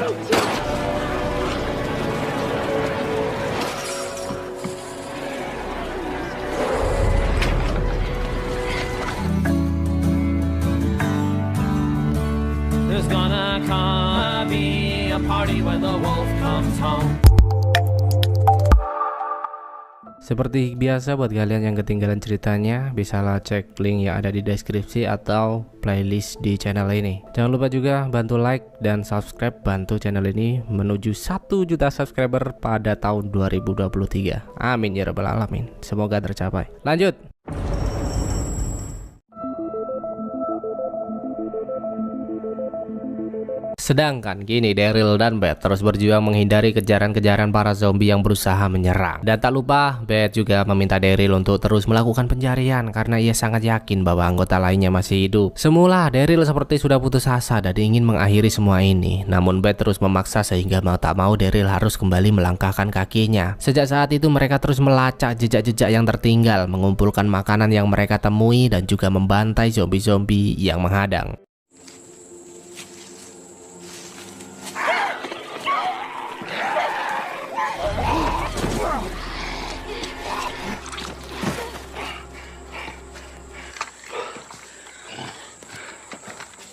There's gonna come be a party when the wolf comes home. Seperti biasa, buat kalian yang ketinggalan ceritanya, bisalah cek link yang ada di deskripsi atau playlist di channel ini. Jangan lupa juga bantu like dan subscribe, bantu channel ini menuju 1 juta subscriber pada tahun 2023. Amin ya rabbal alamin. Semoga tercapai. Lanjut. Sedangkan kini Daryl dan Beth terus berjuang menghindari kejaran-kejaran para zombie yang berusaha menyerang. Dan tak lupa, Beth juga meminta Daryl untuk terus melakukan pencarian karena ia sangat yakin bahwa anggota lainnya masih hidup. Semula Daryl seperti sudah putus asa dan ingin mengakhiri semua ini. Namun Beth terus memaksa sehingga mau tak mau Daryl harus kembali melangkahkan kakinya. Sejak saat itu mereka terus melacak jejak-jejak yang tertinggal, mengumpulkan makanan yang mereka temui dan juga membantai zombie-zombie yang menghadang.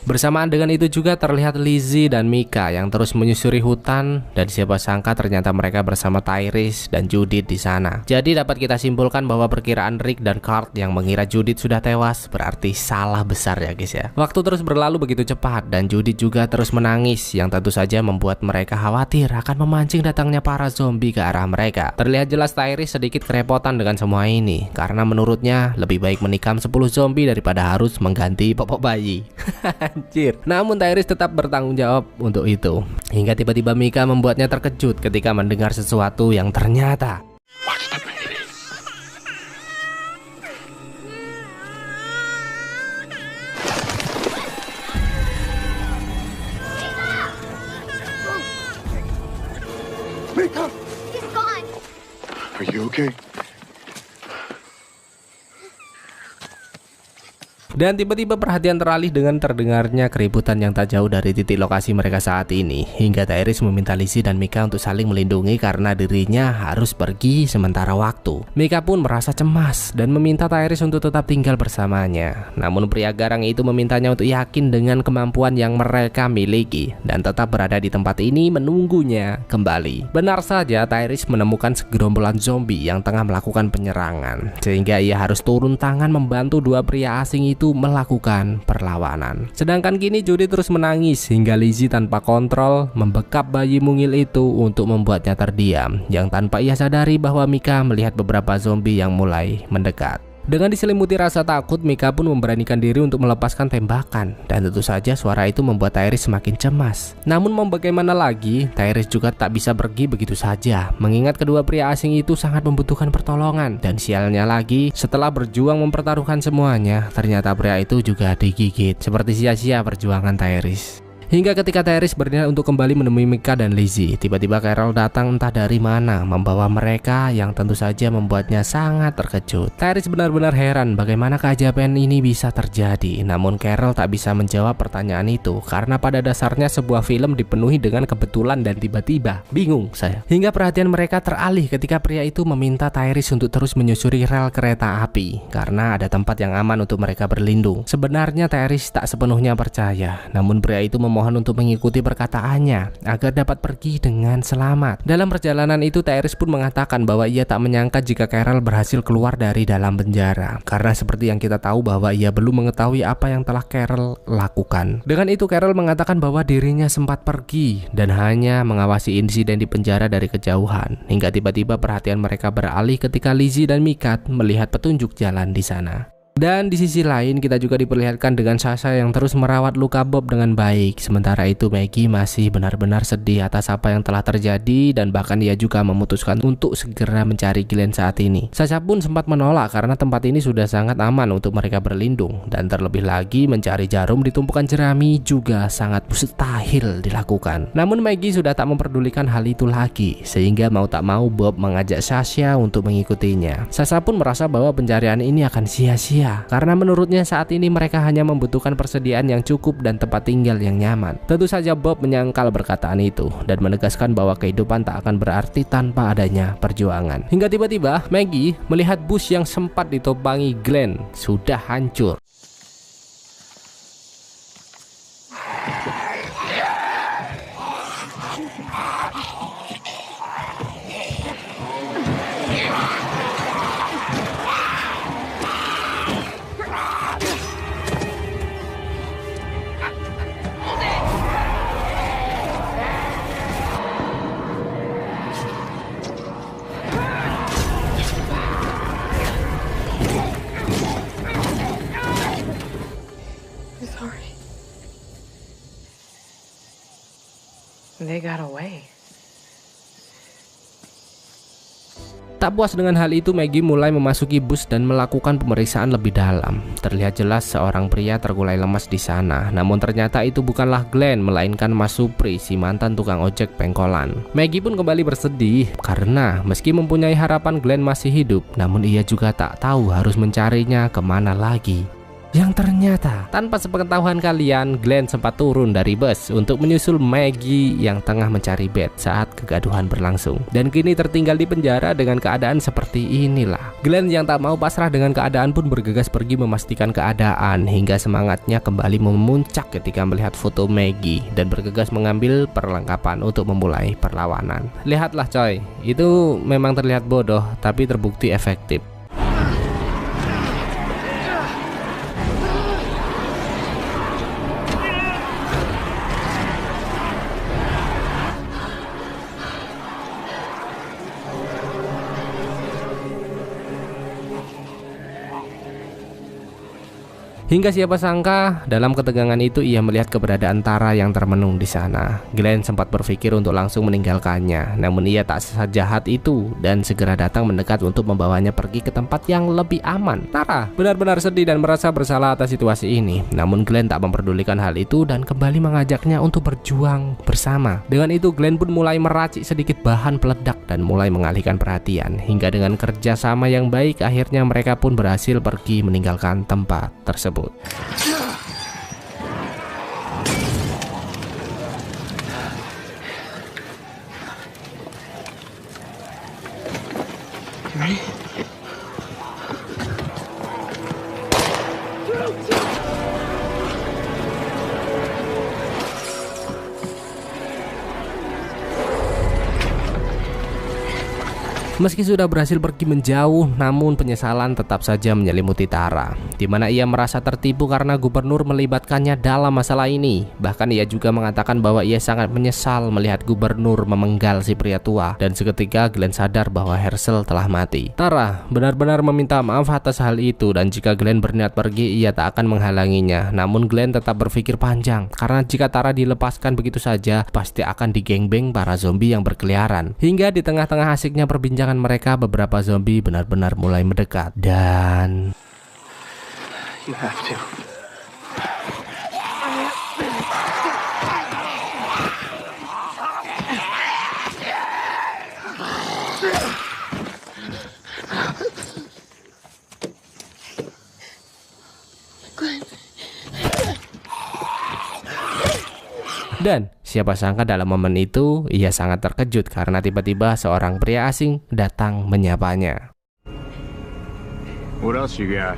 Bersamaan dengan itu juga terlihat Lizzie dan Mika yang terus menyusuri hutan, dan siapa sangka ternyata mereka bersama Tyrese dan Judith di sana. Jadi dapat kita simpulkan bahwa perkiraan Rick dan Kurt yang mengira Judith sudah tewas berarti salah besar ya guys ya. Waktu terus berlalu begitu cepat dan Judith juga terus menangis yang tentu saja membuat mereka khawatir akan memancing datangnya para zombie ke arah mereka. Terlihat jelas Tyrese sedikit kerepotan dengan semua ini karena menurutnya lebih baik menikam 10 zombie daripada harus mengganti popok bayi. Anjir. Namun Tyrese tetap bertanggung jawab untuk itu. Hingga tiba-tiba Mika membuatnya terkejut ketika mendengar sesuatu yang ternyata Mika! He's gone! Are you okay? Dan tiba-tiba perhatian teralih dengan terdengarnya keributan yang tak jauh dari titik lokasi mereka saat ini. Hingga Tyrese meminta Lizzie dan Mika untuk saling melindungi karena dirinya harus pergi sementara waktu. Mika pun merasa cemas dan meminta Tyrese untuk tetap tinggal bersamanya. Namun pria garang itu memintanya untuk yakin dengan kemampuan yang mereka miliki dan tetap berada di tempat ini menunggunya kembali. Benar saja, Tyrese menemukan segerombolan zombie yang tengah melakukan penyerangan, sehingga ia harus turun tangan membantu dua pria asing itu melakukan perlawanan. Sedangkan kini Judith terus menangis hingga Lizzie tanpa kontrol membekap bayi mungil itu untuk membuatnya terdiam, yang tanpa ia sadari bahwa Mika melihat beberapa zombie yang mulai mendekat. Dengan diselimuti rasa takut, Mika pun memberanikan diri untuk melepaskan tembakan, dan tentu saja suara itu membuat Tyrese semakin cemas. Namun mau bagaimana lagi, Tyrese juga tak bisa pergi begitu saja, mengingat kedua pria asing itu sangat membutuhkan pertolongan. Dan sialnya lagi, setelah berjuang mempertaruhkan semuanya, ternyata pria itu juga digigit, seperti sia-sia perjuangan Tyrese. Hingga ketika Tyrese berniat untuk kembali menemui Mika dan Lizzie, tiba-tiba Carol datang entah dari mana membawa mereka, yang tentu saja membuatnya sangat terkejut. Tyrese benar-benar heran bagaimana keajaiban ini bisa terjadi. Namun Carol tak bisa menjawab pertanyaan itu karena pada dasarnya sebuah film dipenuhi dengan kebetulan dan tiba-tiba. Bingung saya. Hingga perhatian mereka teralih ketika pria itu meminta Tyrese untuk terus menyusuri rel kereta api karena ada tempat yang aman untuk mereka berlindung. Sebenarnya Tyrese tak sepenuhnya percaya, namun pria itu memohon untuk mengikuti perkataannya agar dapat pergi dengan selamat. Dalam perjalanan itu Tyrese pun mengatakan bahwa ia tak menyangka jika Carol berhasil keluar dari dalam penjara, karena seperti yang kita tahu bahwa ia belum mengetahui apa yang telah Carol lakukan. Dengan itu Carol mengatakan bahwa dirinya sempat pergi dan hanya mengawasi insiden di penjara dari kejauhan, hingga tiba-tiba perhatian mereka beralih ketika Lizzie dan Mika melihat petunjuk jalan di sana. Dan di sisi lain kita juga diperlihatkan dengan Sasha yang terus merawat luka Bob dengan baik. Sementara itu Maggie masih benar-benar sedih atas apa yang telah terjadi, dan bahkan ia juga memutuskan untuk segera mencari Glenn saat ini. Sasha pun sempat menolak karena tempat ini sudah sangat aman untuk mereka berlindung, dan terlebih lagi mencari jarum di tumpukan jerami juga sangat mustahil dilakukan. Namun Maggie sudah tak memperdulikan hal itu lagi, sehingga mau tak mau Bob mengajak Sasha untuk mengikutinya. Sasha pun merasa bahwa pencarian ini akan sia-sia Iya, karena menurutnya saat ini mereka hanya membutuhkan persediaan yang cukup dan tempat tinggal yang nyaman. Tentu saja Bob menyangkal perkataan itu dan menegaskan bahwa kehidupan tak akan berarti tanpa adanya perjuangan. Hingga tiba-tiba Maggie melihat bus yang sempat ditopangi Glenn sudah hancur. Sorry. They got away. Tak puas dengan hal itu, Maggie mulai memasuki bus dan melakukan pemeriksaan lebih dalam. Terlihat jelas seorang pria terkulai lemas di sana. Namun ternyata itu bukanlah Glenn, melainkan Mas Supri, si mantan tukang ojek pengkolan. Maggie pun kembali bersedih karena meski mempunyai harapan Glenn masih hidup, namun ia juga tak tahu harus mencarinya kemana lagi. Yang ternyata, tanpa sepengetahuan kalian, Glenn sempat turun dari bus untuk menyusul Maggie yang tengah mencari bed saat kegaduhan berlangsung. Dan kini tertinggal di penjara dengan keadaan seperti inilah. Glenn yang tak mau pasrah dengan keadaan pun bergegas pergi memastikan keadaan, hingga semangatnya kembali memuncak ketika melihat foto Maggie dan bergegas mengambil perlengkapan untuk memulai perlawanan. Lihatlah coy, itu memang terlihat bodoh tapi terbukti efektif. Hingga siapa sangka dalam ketegangan itu ia melihat keberadaan Tara yang termenung di sana. Glenn sempat berpikir untuk langsung meninggalkannya, namun ia tak sejahat itu dan segera datang mendekat untuk membawanya pergi ke tempat yang lebih aman. Tara benar-benar sedih dan merasa bersalah atas situasi ini, namun Glenn tak memperdulikan hal itu dan kembali mengajaknya untuk berjuang bersama. Dengan itu Glenn pun mulai meracik sedikit bahan peledak dan mulai mengalihkan perhatian, hingga dengan kerjasama yang baik akhirnya mereka pun berhasil pergi meninggalkan tempat tersebut. Meski sudah berhasil pergi menjauh, namun penyesalan tetap saja menyelimuti Tara, di mana ia merasa tertipu karena gubernur melibatkannya dalam masalah ini. Bahkan ia juga mengatakan bahwa ia sangat menyesal melihat gubernur memenggal si pria tua, dan seketika Glenn sadar bahwa Herschel telah mati. Tara benar-benar meminta maaf atas hal itu, dan jika Glenn berniat pergi, ia tak akan menghalanginya. Namun Glenn tetap berpikir panjang, karena jika Tara dilepaskan begitu saja, pasti akan digengbeng para zombie yang berkeliaran. Hingga di tengah-tengah asiknya perbincangan mereka, beberapa zombie benar-benar mulai mendekat dan You have to. Dan siapa sangka dalam momen itu ia sangat terkejut karena tiba-tiba seorang pria asing datang menyapanya. What else you got?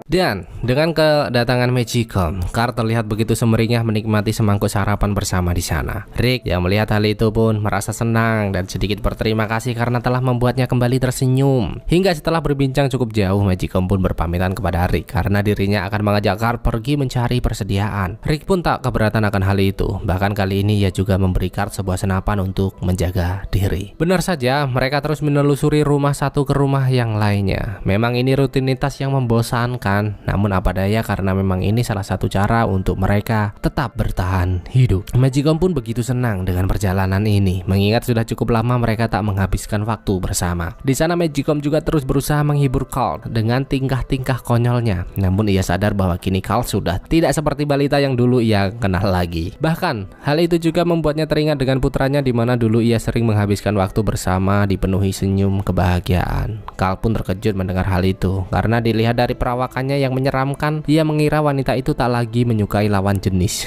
Dan dengan kedatangan Magicom, Carl terlihat begitu semeringah menikmati semangkuk sarapan bersama di sana. Rick yang melihat hal itu pun merasa senang dan sedikit berterima kasih karena telah membuatnya kembali tersenyum. Hingga setelah berbincang cukup jauh, Magicom pun berpamitan kepada Rick karena dirinya akan mengajak Carl pergi mencari persediaan. Rick pun tak keberatan akan hal itu. Bahkan kali ini ia juga memberi Carl sebuah senapan untuk menjaga diri. Benar saja, mereka terus menelusuri rumah satu ke rumah yang lainnya. Memang ini rutinitas yang membosankan, kan. Namun apa daya karena memang ini salah satu cara untuk mereka tetap bertahan hidup. Magicom pun begitu senang dengan perjalanan ini, mengingat sudah cukup lama mereka tak menghabiskan waktu bersama. Di sana Magicom juga terus berusaha menghibur Carl dengan tingkah-tingkah konyolnya. Namun ia sadar bahwa kini Carl sudah tidak seperti balita yang dulu ia kenal lagi. Bahkan hal itu juga membuatnya teringat dengan putranya di mana dulu ia sering menghabiskan waktu bersama dipenuhi senyum kebahagiaan. Carl pun terkejut mendengar hal itu karena dilihat dari perawakannya yang menyeramkan, ia mengira wanita itu tak lagi menyukai lawan jenis.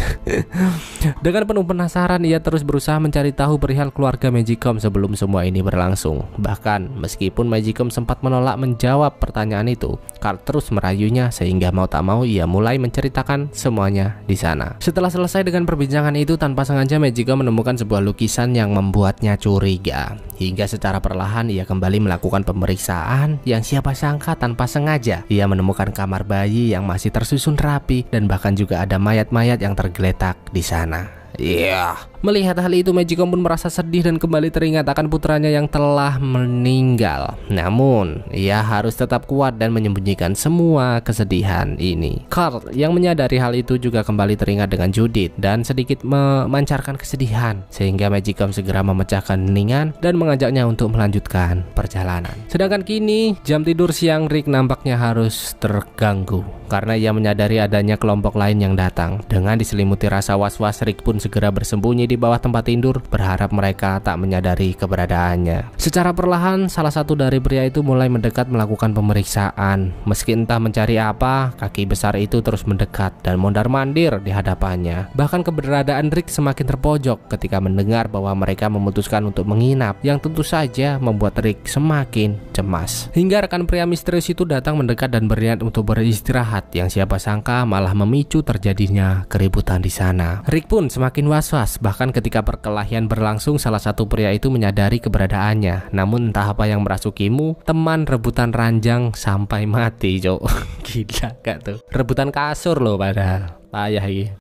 Dengan penuh penasaran, ia terus berusaha mencari tahu perihal keluarga Magicom sebelum semua ini berlangsung. Bahkan meskipun Magicom sempat menolak menjawab pertanyaan itu, Carl terus merayunya sehingga mau tak mau ia mulai menceritakan semuanya di sana. Setelah selesai dengan perbincangan itu, tanpa sengaja Magicom menemukan sebuah lukisan yang membuatnya curiga. Hingga secara perlahan ia kembali melakukan pemeriksaan yang siapa sangka tanpa sengaja ia menemukan kamar bayi yang masih tersusun rapi dan bahkan juga ada mayat-mayat yang tergeletak di sana. Melihat hal itu, Magicom pun merasa sedih dan kembali teringat akan putranya yang telah meninggal. Namun, ia harus tetap kuat dan menyembunyikan semua kesedihan ini. Carl yang menyadari hal itu juga kembali teringat dengan Judith dan sedikit memancarkan kesedihan, sehingga Magicom segera memecahkan heningan dan mengajaknya untuk melanjutkan perjalanan. Sedangkan kini, jam tidur siang Rick nampaknya harus terganggu karena ia menyadari adanya kelompok lain yang datang. Dengan diselimuti rasa was-was, Rick pun segera bersembunyi di bawah tempat tidur, berharap mereka tak menyadari keberadaannya. Secara perlahan, salah satu dari pria itu mulai mendekat melakukan pemeriksaan. Meski entah mencari apa, kaki besar itu terus mendekat dan mondar-mandir di hadapannya. Bahkan keberadaan Rick semakin terpojok ketika mendengar bahwa mereka memutuskan untuk menginap, yang tentu saja membuat Rick semakin cemas. Hingga rekan pria misterius itu datang mendekat dan berniat untuk beristirahat, yang siapa sangka malah memicu terjadinya keributan di sana. Rick pun semakin was-was. Bahkan ketika perkelahian berlangsung, salah satu pria itu menyadari keberadaannya. Namun entah apa yang merasukimu, teman rebutan ranjang sampai mati, Cok. Gila gak tuh? Rebutan kasur loh padahal. Payah ini.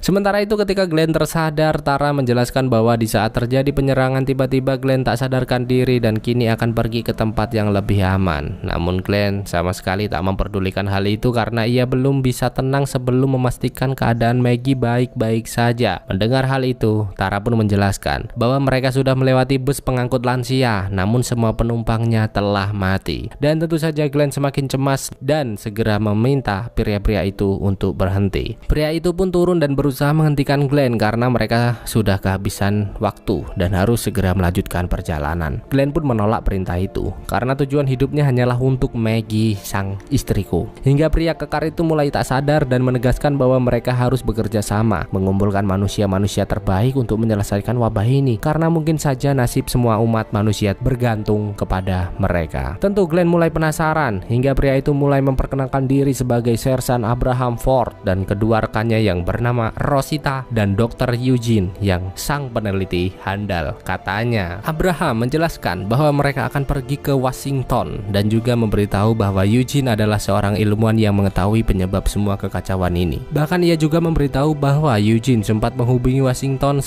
Sementara itu ketika Glenn tersadar, Tara menjelaskan bahwa di saat terjadi penyerangan tiba-tiba Glenn tak sadarkan diri dan kini akan pergi ke tempat yang lebih aman. Namun Glenn sama sekali tak memperdulikan hal itu karena ia belum bisa tenang sebelum memastikan keadaan Maggie baik-baik saja. Mendengar hal itu, Tara pun menjelaskan bahwa mereka sudah melewati bus pengangkut lansia, namun semua penumpangnya telah mati. Dan tentu saja Glenn semakin cemas dan segera meminta pria-pria itu untuk berhenti. Pria itu pun turun dan berusaha menghentikan Glenn karena mereka sudah kehabisan waktu dan harus segera melanjutkan perjalanan. Glenn pun menolak perintah itu karena tujuan hidupnya hanyalah untuk Maggie, sang istriku. Hingga pria kekar itu mulai tak sadar dan menegaskan bahwa mereka harus bekerja sama, mengumpulkan manusia-manusia terbaik untuk menyelesaikan wabah ini karena mungkin saja nasib semua umat manusia bergantung kepada mereka. Tentu Glenn mulai penasaran hingga pria itu mulai memperkenalkan diri sebagai Sersan Abraham Ford dan kedua rekannya yang bernama Rosita dan Dr. Eugene yang sang peneliti handal. Katanya, Abraham menjelaskan bahwa mereka akan pergi ke Washington dan juga memberitahu bahwa Eugene adalah seorang ilmuwan yang mengetahui penyebab semua kekacauan ini. Bahkan ia juga memberitahu bahwa Eugene sempat menghubungi Washington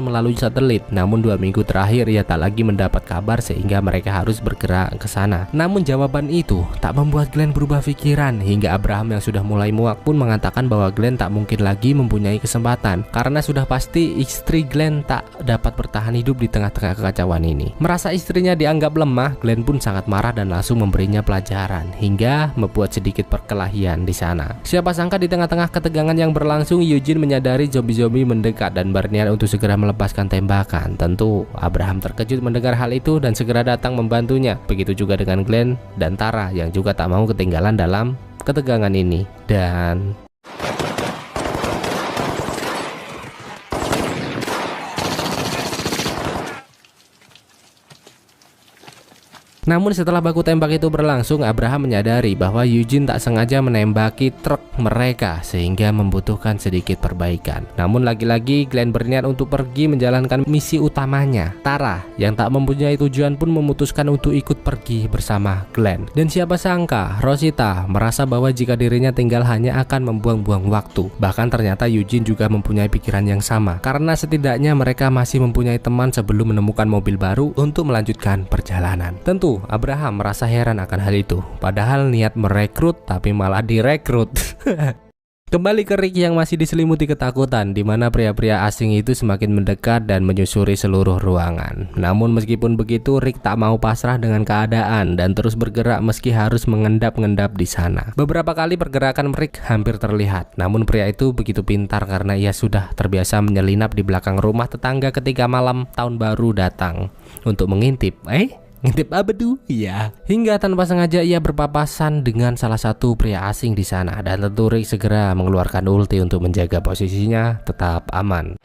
melalui satelit. Namun 2 minggu terakhir ia tak lagi mendapat kabar sehingga mereka harus bergerak ke sana. Namun jawaban itu tak membuat Glenn berubah pikiran hingga Abraham yang sudah mulai muak pun mengatakan bahwa Glenn tak mungkin lagi mempunyai kesempatan karena sudah pasti istri Glenn tak dapat bertahan hidup di tengah-tengah kekacauan ini. Merasa istrinya dianggap lemah, Glenn pun sangat marah dan langsung memberinya pelajaran hingga membuat sedikit perkelahian di sana. Siapa sangka di tengah-tengah ketegangan yang berlangsung, Eugene menyadari zombie-zombie mendekat dan berniat untuk segera melepaskan tembakan. Tentu Abraham terkejut mendengar hal itu dan segera datang membantunya. Begitu juga dengan Glenn dan Tara yang juga tak mau ketinggalan dalam ketegangan ini. Dan Namun setelah baku tembak itu berlangsung, Abraham menyadari bahwa Eugene tak sengaja menembaki truk mereka sehingga membutuhkan sedikit perbaikan. Namun lagi-lagi Glenn berniat untuk pergi menjalankan misi utamanya. Tara yang tak mempunyai tujuan pun memutuskan untuk ikut pergi bersama Glenn. Dan siapa sangka Rosita merasa bahwa jika dirinya tinggal hanya akan membuang-buang waktu. Bahkan ternyata Eugene juga mempunyai pikiran yang sama, karena setidaknya mereka masih mempunyai teman sebelum menemukan mobil baru untuk melanjutkan perjalanan. Tentu Abraham merasa heran akan hal itu, padahal niat merekrut tapi malah direkrut. Kembali ke Rick yang masih diselimuti ketakutan, di mana pria-pria asing itu semakin mendekat dan menyusuri seluruh ruangan. Namun meskipun begitu, Rick tak mau pasrah dengan keadaan dan terus bergerak meski harus mengendap-endap di sana. Beberapa kali pergerakan Rick hampir terlihat, namun pria itu begitu pintar karena ia sudah terbiasa menyelinap di belakang rumah tetangga ketika malam tahun baru datang untuk mengintip. Ngintip apa tuh? Ya. Hingga tanpa sengaja ia berpapasan dengan salah satu pria asing di sana, dan tentu Rick segera mengeluarkan ulti untuk menjaga posisinya tetap aman.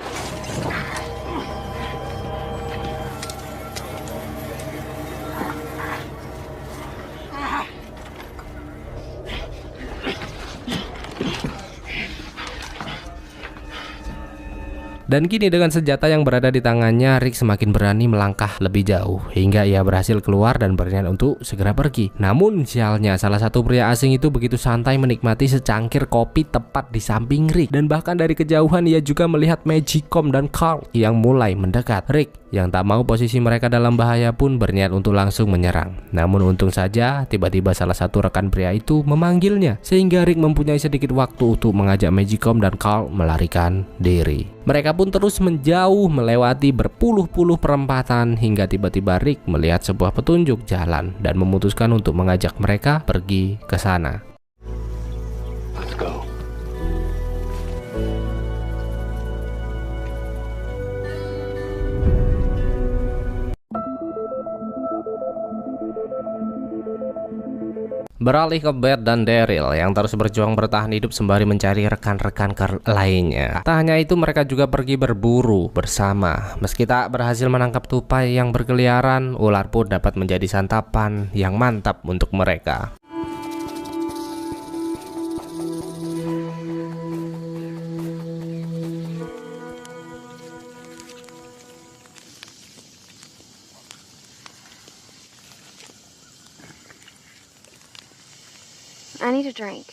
Dan kini dengan senjata yang berada di tangannya, Rick semakin berani melangkah lebih jauh hingga ia berhasil keluar dan berniat untuk segera pergi. Namun sialnya, salah satu pria asing itu begitu santai menikmati secangkir kopi tepat di samping Rick, dan bahkan dari kejauhan ia juga melihat Magicom dan Carl yang mulai mendekat. Rick yang tak mau posisi mereka dalam bahaya pun berniat untuk langsung menyerang. Namun untung saja tiba-tiba salah satu rekan pria itu memanggilnya, sehingga Rick mempunyai sedikit waktu untuk mengajak Magicom dan Carl melarikan diri. Mereka pun terus menjauh melewati berpuluh-puluh perempatan hingga tiba-tiba Rick melihat sebuah petunjuk jalan dan memutuskan untuk mengajak mereka pergi ke sana. Let's go. Beralih ke Beth dan Daryl yang terus berjuang bertahan hidup sembari mencari rekan-rekan lainnya. Tak hanya itu, mereka juga pergi berburu bersama. Meski tak berhasil menangkap tupai yang berkeliaran, ular pun dapat menjadi santapan yang mantap untuk mereka. I need a drink.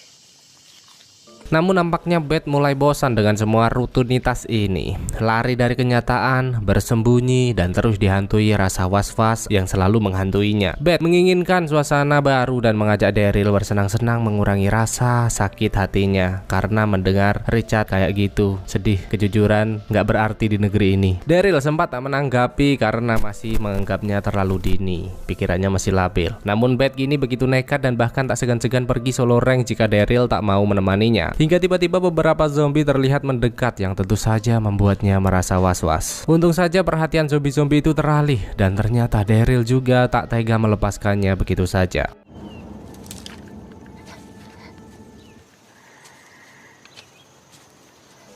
Namun nampaknya Beth mulai bosan dengan semua rutinitas ini. Lari dari kenyataan, bersembunyi, dan terus dihantui rasa was-was yang selalu menghantuinya. Beth menginginkan suasana baru dan mengajak Daryl bersenang-senang mengurangi rasa sakit hatinya karena mendengar Richard kayak gitu. Sedih, kejujuran gak berarti di negeri ini. Daryl sempat tak menanggapi karena masih menganggapnya terlalu dini. Pikirannya masih labil. Namun Beth kini begitu nekat dan bahkan tak segan-segan pergi solo rank jika Daryl tak mau menemaninya. Hingga tiba-tiba beberapa zombie terlihat mendekat yang tentu saja membuatnya merasa was-was. Untung saja perhatian zombie-zombie itu teralih dan ternyata Daryl juga tak tega melepaskannya begitu saja.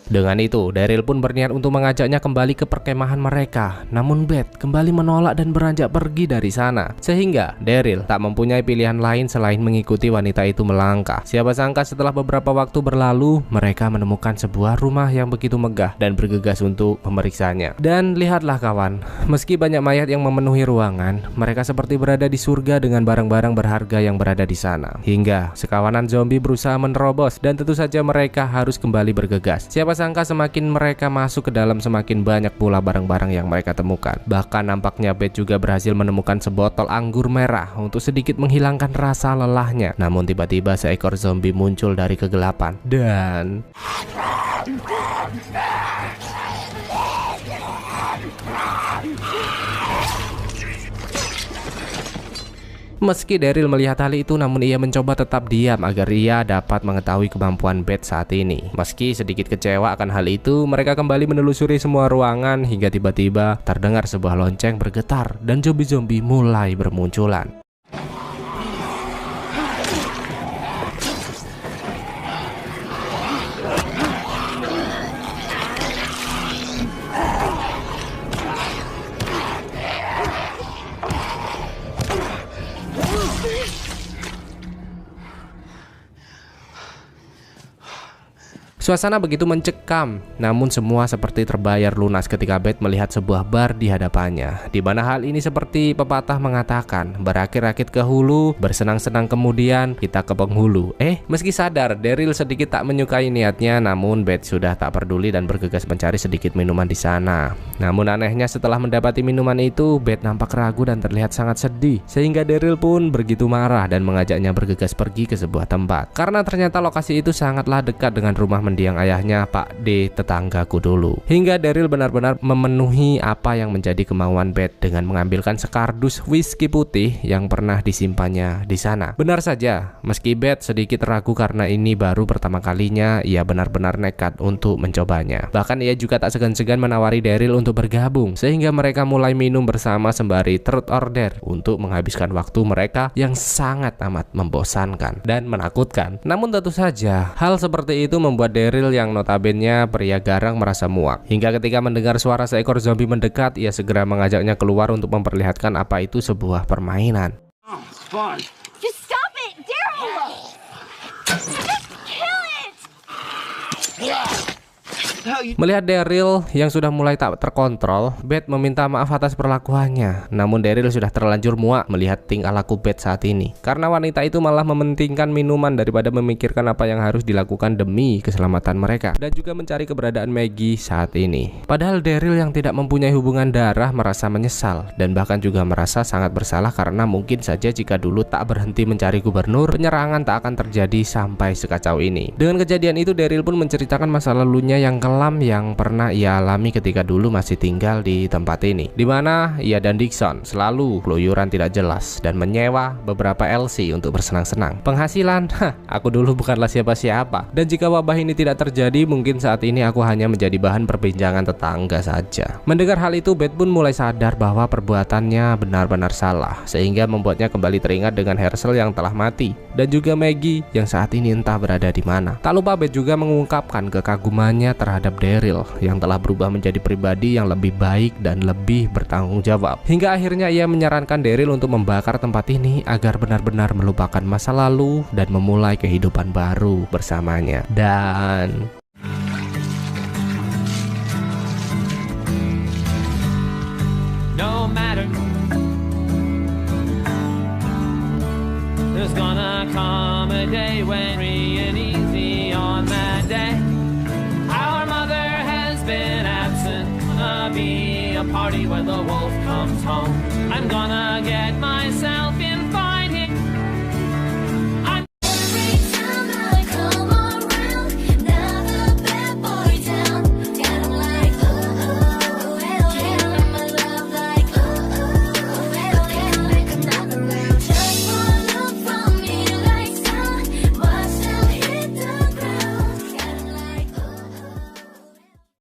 Dengan itu, Daryl pun berniat untuk mengajaknya kembali ke perkemahan mereka. Namun Beth kembali menolak dan beranjak pergi dari sana. Sehingga Daryl tak mempunyai pilihan lain selain mengikuti wanita itu melangkah. Siapa sangka setelah beberapa waktu berlalu, mereka menemukan sebuah rumah yang begitu megah dan bergegas untuk memeriksanya. Dan lihatlah kawan, meski banyak mayat yang memenuhi ruangan, mereka seperti berada di surga dengan barang-barang berharga yang berada di sana. Hingga sekawanan zombie berusaha menerobos dan tentu saja mereka harus kembali bergegas. Siapa sangka semakin mereka masuk ke dalam semakin banyak pula barang-barang yang mereka temukan. Bahkan nampaknya Beth juga berhasil menemukan sebotol anggur merah untuk sedikit menghilangkan rasa lelahnya. Namun tiba-tiba seekor zombie muncul dari kegelapan dan meski Daryl melihat hal itu, namun ia mencoba tetap diam agar ia dapat mengetahui kemampuan Beth saat ini. Meski sedikit kecewa akan hal itu, mereka kembali menelusuri semua ruangan hingga tiba-tiba terdengar sebuah lonceng bergetar dan zombie-zombie mulai bermunculan. Suasana begitu mencekam, namun semua seperti terbayar lunas ketika Beth melihat sebuah bar di hadapannya, di mana hal ini seperti pepatah mengatakan, berakit-rakit ke hulu, bersenang-senang kemudian kita ke penghulu. Meski sadar Daryl sedikit tak menyukai niatnya, namun Beth sudah tak peduli dan bergegas mencari sedikit minuman di sana. Namun anehnya setelah mendapati minuman itu, Beth nampak ragu dan terlihat sangat sedih, sehingga Daryl pun begitu marah dan mengajaknya bergegas pergi ke sebuah tempat. Karena ternyata lokasi itu sangatlah dekat dengan rumah mendiang ayahnya, Pak D, tetanggaku dulu. Hingga Daryl benar-benar memenuhi apa yang menjadi kemauan Beth dengan mengambilkan sekardus whisky putih yang pernah disimpannya di sana. Benar saja, meski Beth sedikit ragu karena ini baru pertama kalinya, ia benar-benar nekat untuk mencobanya. Bahkan ia juga tak segan-segan menawari Daryl untuk bergabung, sehingga mereka mulai minum bersama sembari truth order untuk menghabiskan waktu mereka yang sangat amat membosankan dan menakutkan. Namun tentu saja, hal seperti itu membuat Daryl yang notabene pria garang merasa muak. Hingga ketika mendengar suara seekor zombie mendekat, ia segera mengajaknya keluar untuk memperlihatkan apa itu sebuah permainan. Just stop it, Daryl! Just kill it! Melihat Daryl yang sudah mulai tak terkontrol, Beth meminta maaf atas perlakuannya. Namun Daryl sudah terlanjur muak melihat tingkah laku Beth saat ini, karena wanita itu malah mementingkan minuman daripada memikirkan apa yang harus dilakukan demi keselamatan mereka, dan juga mencari keberadaan Maggie saat ini. Padahal Daryl yang tidak mempunyai hubungan darah merasa menyesal dan bahkan juga merasa sangat bersalah karena mungkin saja jika dulu tak berhenti mencari gubernur, penyerangan tak akan terjadi sampai sekacau ini. Dengan kejadian itu, Daryl pun menceritakan masa lalunya yang kelam yang pernah ia alami ketika dulu masih tinggal di tempat ini, di mana ia dan Dixon selalu keluyuran tidak jelas dan menyewa beberapa LC untuk bersenang-senang. Penghasilan, aku dulu bukanlah siapa-siapa, dan jika wabah ini tidak terjadi, mungkin saat ini aku hanya menjadi bahan perbincangan tetangga saja. Mendengar hal itu, Beth pun mulai sadar bahwa perbuatannya benar-benar salah, sehingga membuatnya kembali teringat dengan Herschel yang telah mati, dan juga Maggie yang saat ini entah berada di mana. Tak lupa Beth juga mengungkapkan kekagumannya terhadap Daryl yang telah berubah menjadi pribadi yang lebih baik dan lebih bertanggung jawab. Hingga akhirnya ia menyarankan Daryl untuk membakar tempat ini agar benar-benar melupakan masa lalu dan memulai kehidupan baru bersamanya. Dan No matter, there's gonna come a day when free and easy. On that day, our mother has been absent. Gonna be a party when the wolf comes home. I'm gonna get myself